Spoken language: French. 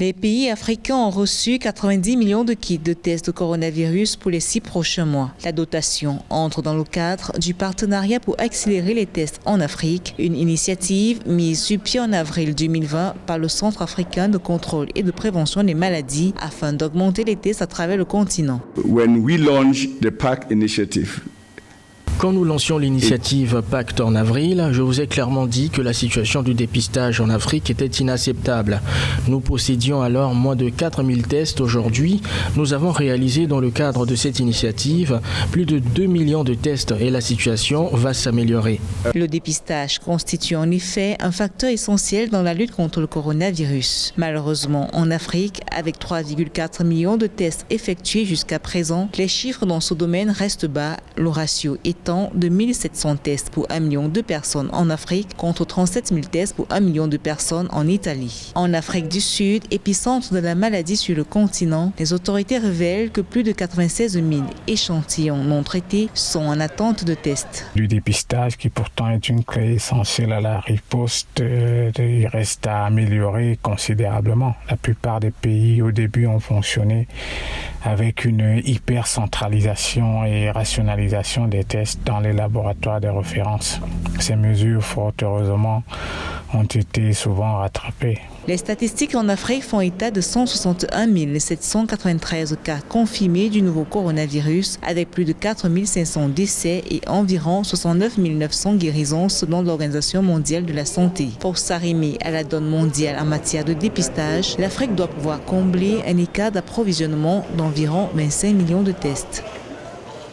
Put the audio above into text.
Les pays africains ont reçu 90 millions de kits de tests de coronavirus pour les 6 prochains mois. La dotation entre dans le cadre du partenariat pour accélérer les tests en Afrique, une initiative mise sur pied en avril 2020 par le Centre africain de contrôle et de prévention des maladies afin d'augmenter les tests à travers le continent. When we launched the PAC initiative, quand nous lancions l'initiative Pacte en avril, je vous ai clairement dit que la situation du dépistage en Afrique était inacceptable. Nous possédions alors moins de 4000 tests. Aujourd'hui, nous avons réalisé dans le cadre de cette initiative plus de 2 millions de tests et la situation va s'améliorer. Le dépistage constitue en effet un facteur essentiel dans la lutte contre le coronavirus. Malheureusement, en Afrique, avec 3,4 millions de tests effectués jusqu'à présent, les chiffres dans ce domaine restent bas, le ratio étant de 1700 tests pour 1 million de personnes en Afrique contre 37 000 tests pour 1 million de personnes en Italie. En Afrique du Sud, épicentre de la maladie sur le continent, les autorités révèlent que plus de 96 000 échantillons non traités sont en attente de tests. Du dépistage qui pourtant est une clé essentielle à la riposte, il reste à améliorer considérablement. La plupart des pays au début ont fonctionné avec une hyper-centralisation et rationalisation des tests dans les laboratoires de référence. Ces mesures, fort heureusement, ont été souvent rattrapées. Les statistiques en Afrique font état de 161 793 cas confirmés du nouveau coronavirus, avec plus de 4 500 décès et environ 69 900 guérisons selon l'Organisation mondiale de la santé. Pour s'arrimer à la donne mondiale en matière de dépistage, l'Afrique doit pouvoir combler un écart d'approvisionnement d'environ 25 millions de tests.